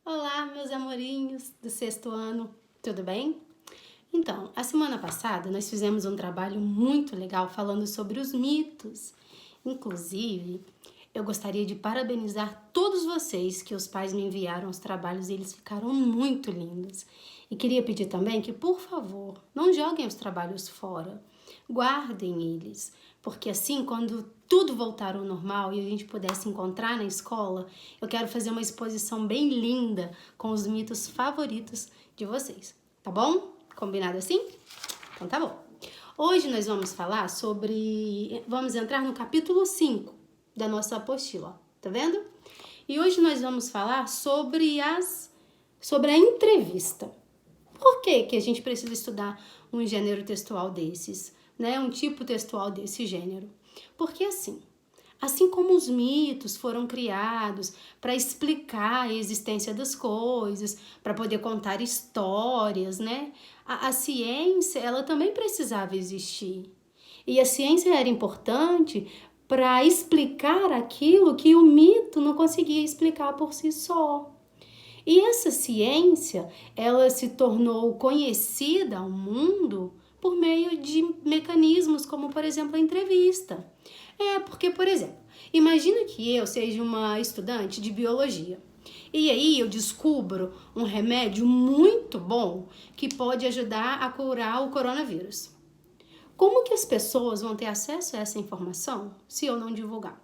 Olá, meus amorinhos do sexto ano, tudo bem? Então, a semana passada nós fizemos um trabalho muito legal falando sobre os mitos. Inclusive, eu gostaria de parabenizar todos vocês que os pais me enviaram os trabalhos e eles ficaram muito lindos. E queria pedir também que, por favor, não joguem os trabalhos fora. Guardem eles, porque assim, quando tudo voltar ao normal e a gente puder se encontrar na escola, eu quero fazer uma exposição bem linda com os mitos favoritos de vocês, tá bom? Combinado assim? Então tá bom. Hoje nós vamos falar vamos entrar no capítulo 5 da nossa apostila, ó, tá vendo? E hoje nós vamos falar sobre a entrevista. Por que a gente precisa estudar um gênero textual desses, né? Um tipo textual desse gênero? Porque assim como os mitos foram criados para explicar a existência das coisas, para poder contar histórias, né? A ciência, ela também precisava existir. E a ciência era importante para explicar aquilo que o mito não conseguia explicar por si só. E essa ciência, ela se tornou conhecida ao mundo por meio de mecanismos como, por exemplo, a entrevista. Porque, por exemplo, imagina que eu seja uma estudante de biologia. E aí eu descubro um remédio muito bom que pode ajudar a curar o coronavírus. Como que as pessoas vão ter acesso a essa informação se eu não divulgar?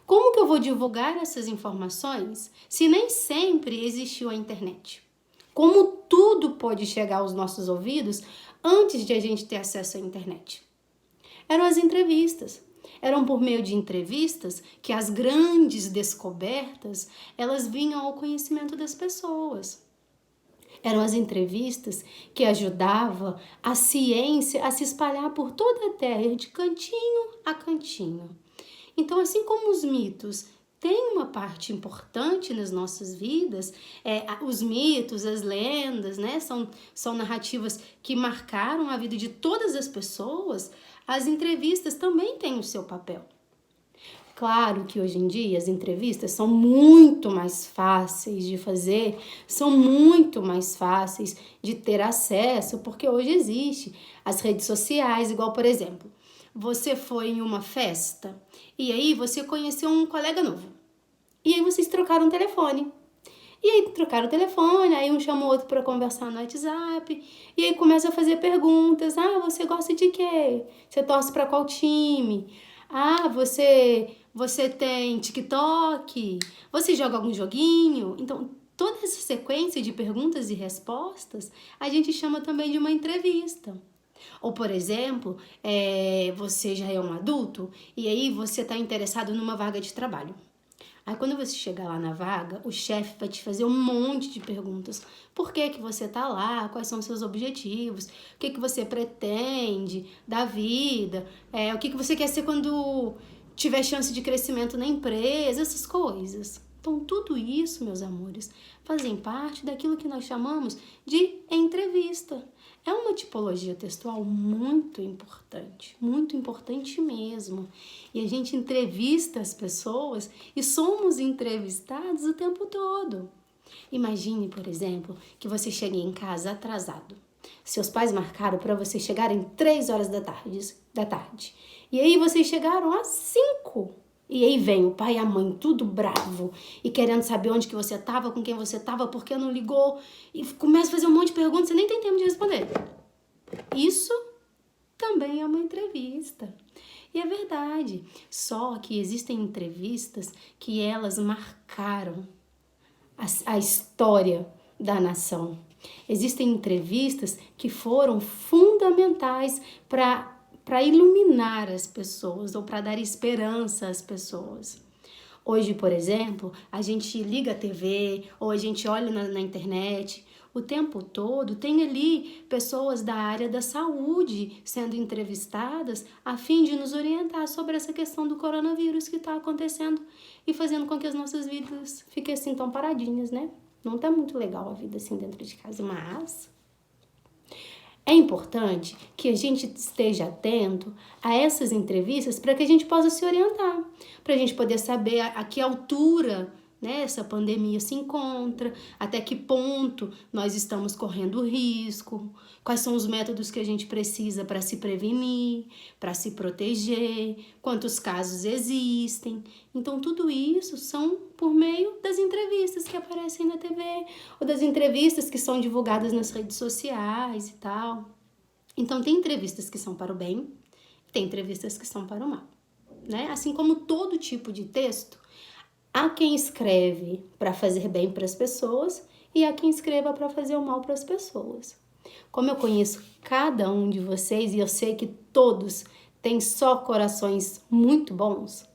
Como que eu vou divulgar essas informações se nem sempre existiu a internet? Como tudo pode chegar aos nossos ouvidos antes de a gente ter acesso à internet? Eram as entrevistas. Eram por meio de entrevistas que as grandes descobertas, elas vinham ao conhecimento das pessoas. Eram as entrevistas que ajudavam a ciência a se espalhar por toda a Terra, de cantinho a cantinho. Então, assim como os mitos têm uma parte importante nas nossas vidas, os mitos, as lendas, né, são narrativas que marcaram a vida de todas as pessoas, as entrevistas também têm o seu papel. Claro que hoje em dia as entrevistas são muito mais fáceis de fazer, são muito mais fáceis de ter acesso, porque hoje existe as redes sociais, igual, por exemplo, você foi em uma festa e aí você conheceu um colega novo. E aí vocês trocaram o telefone. E aí trocaram o telefone, aí um chamou o outro para conversar no WhatsApp. E aí começa a fazer perguntas. Ah, você gosta de quê? Você torce para qual time? Ah, você tem TikTok? Você joga algum joguinho? Então, toda essa sequência de perguntas e respostas, a gente chama também de uma entrevista. Ou, por exemplo, você já é um adulto e aí você está interessado numa vaga de trabalho. Aí quando você chegar lá na vaga, o chefe vai te fazer um monte de perguntas. Por que você está lá? Quais são os seus objetivos? O que você pretende da vida? O que você quer ser quando tiver chance de crescimento na empresa? Essas coisas. Então, tudo isso, meus amores, fazem parte daquilo que nós chamamos de entrevista. É uma tipologia textual muito importante mesmo. E a gente entrevista as pessoas e somos entrevistados o tempo todo. Imagine, por exemplo, que você chegue em casa atrasado. Seus pais marcaram para você chegar em 3 horas da tarde. E aí vocês chegaram às 5. E aí vem o pai e a mãe tudo bravo e querendo saber onde que você estava, com quem você estava, por que não ligou. E começa a fazer um monte de perguntas, você nem tem tempo de responder. Isso também é uma entrevista. E é verdade. Só que existem entrevistas que elas marcaram a história da nação. Existem entrevistas que foram fundamentais para iluminar as pessoas ou para dar esperança às pessoas. Hoje, por exemplo, a gente liga a TV ou a gente olha na internet, o tempo todo tem ali pessoas da área da saúde sendo entrevistadas a fim de nos orientar sobre essa questão do coronavírus que está acontecendo e fazendo com que as nossas vidas fiquem assim tão paradinhas, né? Não tá muito legal a vida assim dentro de casa, mas é importante que a gente esteja atento a essas entrevistas para que a gente possa se orientar, para a gente poder saber a que altura né, essa pandemia se encontra, até que ponto nós estamos correndo risco, quais são os métodos que a gente precisa para se prevenir, para se proteger, quantos casos existem. Então, tudo isso são por meio das entrevistas que aparecem na TV, ou das entrevistas que são divulgadas nas redes sociais e tal. Então, tem entrevistas que são para o bem, tem entrevistas que são para o mal, né? Assim como todo tipo de texto, há quem escreve para fazer bem para as pessoas e há quem escreva para fazer o mal para as pessoas. Como eu conheço cada um de vocês e eu sei que todos têm só corações muito bons,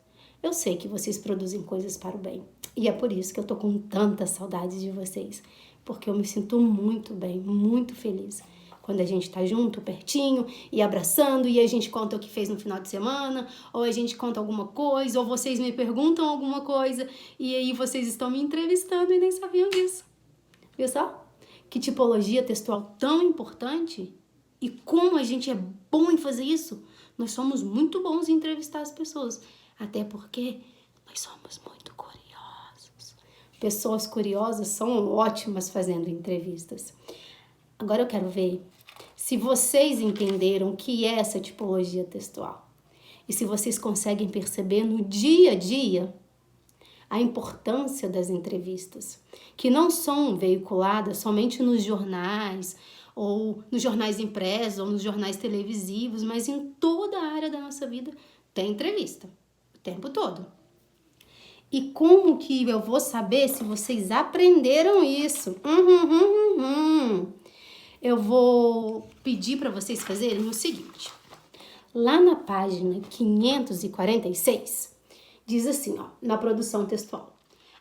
eu sei que vocês produzem coisas para o bem. E é por isso que eu tô com tanta saudade de vocês, porque eu me sinto muito bem, muito feliz quando a gente tá junto, pertinho, e abraçando, e a gente conta o que fez no final de semana, ou a gente conta alguma coisa, ou vocês me perguntam alguma coisa, e aí vocês estão me entrevistando e nem sabiam disso. Viu só? Que tipologia textual tão importante, e como a gente é bom em fazer isso. Nós somos muito bons em entrevistar as pessoas, até porque nós somos muito curiosos. Pessoas curiosas são ótimas fazendo entrevistas. Agora eu quero ver se vocês entenderam o que é essa tipologia textual e se vocês conseguem perceber no dia a dia a importância das entrevistas, que não são veiculadas somente nos jornais ou nos jornais impressos ou nos jornais televisivos, mas em toda a área da nossa vida tem entrevista o tempo todo. E como que eu vou saber se vocês aprenderam isso? Eu vou pedir para vocês fazerem o seguinte. Lá na página 546, diz assim, ó, na produção textual.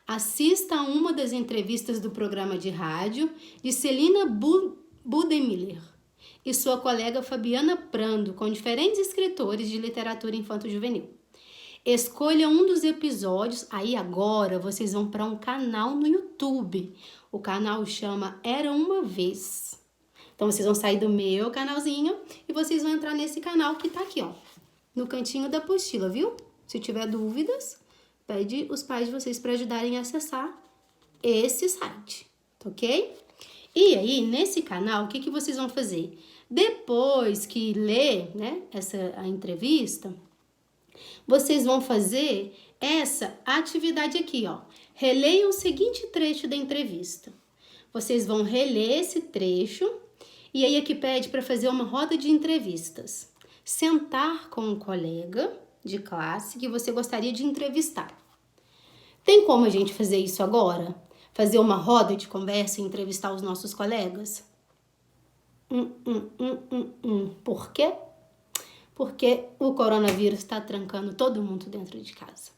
Assista a uma das entrevistas do programa de rádio de Celina Budemiller e sua colega Fabiana Prando com diferentes escritores de literatura infanto-juvenil. Escolha um dos episódios, aí agora vocês vão para um canal no YouTube. O canal chama Era Uma Vez. Então, vocês vão sair do meu canalzinho e vocês vão entrar nesse canal que tá aqui, ó, no cantinho da apostila, viu? Se tiver dúvidas, pede os pais de vocês para ajudarem a acessar esse site, ok? E aí, nesse canal, o que vocês vão fazer? Depois que ler, né, a entrevista, vocês vão fazer essa atividade aqui, ó. Releia o seguinte trecho da entrevista. Vocês vão reler esse trecho. E aí aqui pede para fazer uma roda de entrevistas. Sentar com um colega de classe que você gostaria de entrevistar. Tem como a gente fazer isso agora? Fazer uma roda de conversa e entrevistar os nossos colegas? Por quê? Porque o coronavírus está trancando todo mundo dentro de casa.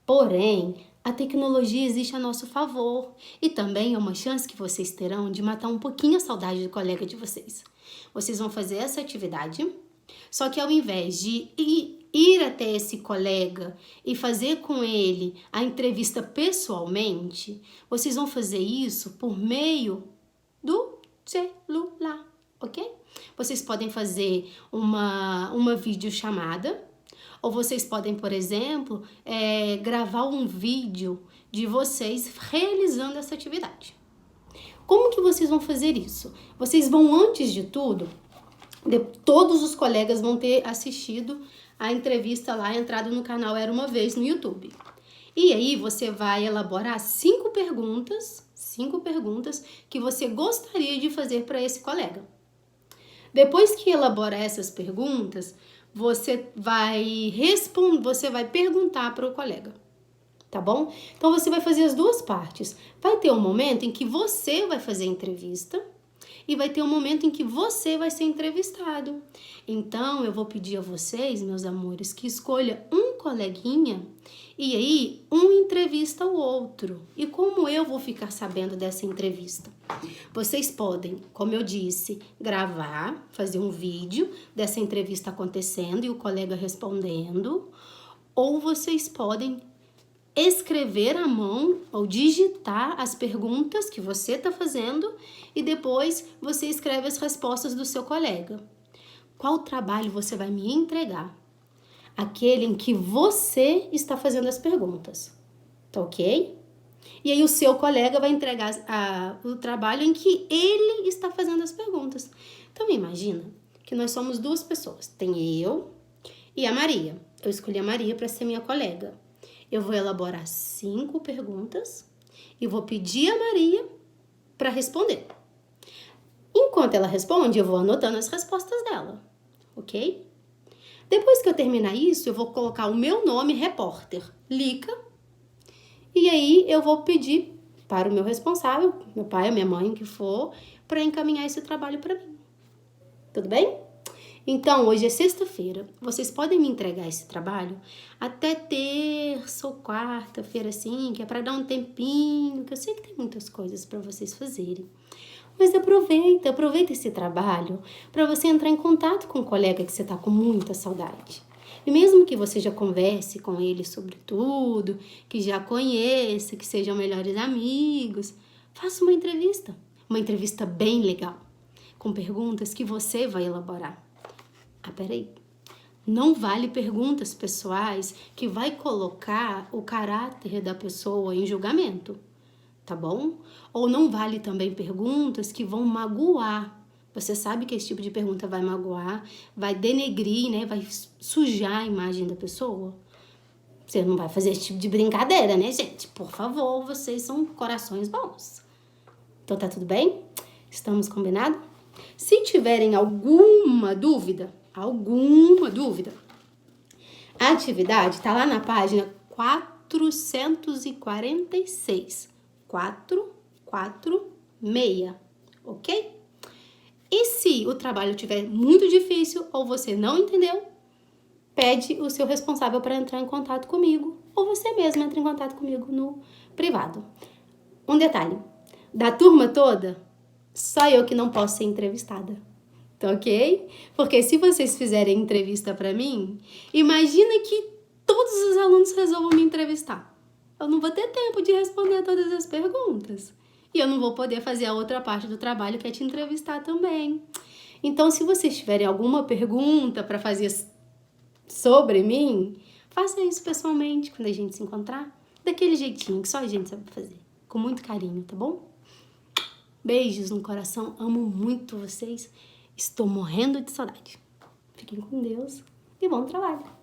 Porém, a tecnologia existe a nosso favor e também é uma chance que vocês terão de matar um pouquinho a saudade do colega de vocês. Vocês vão fazer essa atividade, só que ao invés de ir até esse colega e fazer com ele a entrevista pessoalmente, vocês vão fazer isso por meio do celular, ok? Vocês podem fazer uma videochamada. Ou vocês podem, por exemplo, gravar um vídeo de vocês realizando essa atividade. Como que vocês vão fazer isso? Vocês vão, antes de tudo, todos os colegas vão ter assistido a entrevista lá, entrado no canal Era Uma Vez no YouTube. E aí você vai elaborar 5 perguntas que você gostaria de fazer para esse colega. Depois que elaborar essas perguntas, você vai perguntar para o colega, tá bom? Então, você vai fazer as duas partes. Vai ter um momento em que você vai fazer a entrevista e vai ter um momento em que você vai ser entrevistado. Então, eu vou pedir a vocês, meus amores, que escolha um coleguinha e aí um entrevista o outro. E como eu vou ficar sabendo dessa entrevista? Vocês podem, como eu disse, gravar, fazer um vídeo dessa entrevista acontecendo e o colega respondendo, ou vocês podem escrever à mão ou digitar as perguntas que você está fazendo e depois você escreve as respostas do seu colega. Qual trabalho você vai me entregar? Aquele em que você está fazendo as perguntas, tá ok? E aí o seu colega vai entregar o trabalho em que ele está fazendo as perguntas. Então imagina que nós somos duas pessoas. Tem eu e a Maria. Eu escolhi a Maria para ser minha colega. Eu vou elaborar 5 perguntas e vou pedir a Maria para responder. Enquanto ela responde, eu vou anotando as respostas dela, ok? Depois que eu terminar isso, eu vou colocar o meu nome, repórter, Lica, e aí eu vou pedir para o meu responsável, meu pai, a minha mãe, o que for, para encaminhar esse trabalho para mim. Tudo bem? Então, hoje é sexta-feira. Vocês podem me entregar esse trabalho até terça ou quarta-feira, assim, que é para dar um tempinho, que eu sei que tem muitas coisas para vocês fazerem. Mas aproveita esse trabalho para você entrar em contato com um colega que você está com muita saudade. E mesmo que você já converse com ele sobre tudo, que já conheça, que sejam melhores amigos, faça uma entrevista bem legal, com perguntas que você vai elaborar. Peraí. Não vale perguntas pessoais que vai colocar o caráter da pessoa em julgamento, tá bom? Ou não vale também perguntas que vão magoar. Você sabe que esse tipo de pergunta vai magoar, vai denegrir, né? Vai sujar a imagem da pessoa. Você não vai fazer esse tipo de brincadeira, né, gente? Por favor, vocês são corações bons. Então tá tudo bem? Estamos combinados? Se tiverem alguma dúvida, a atividade está lá na página 446. 446, ok? E se o trabalho estiver muito difícil ou você não entendeu, pede o seu responsável para entrar em contato comigo ou você mesmo entra em contato comigo no privado. Um detalhe, da turma toda, só eu que não posso ser entrevistada. Tá ok? Porque se vocês fizerem entrevista para mim, imagina que todos os alunos resolvam me entrevistar. Eu não vou ter tempo de responder todas as perguntas. E eu não vou poder fazer a outra parte do trabalho, que é te entrevistar também. Então, se vocês tiverem alguma pergunta para fazer sobre mim, faça isso pessoalmente quando a gente se encontrar. Daquele jeitinho que só a gente sabe fazer. Com muito carinho, tá bom? Beijos no coração. Amo muito vocês. Estou morrendo de saudade. Fiquem com Deus e bom trabalho!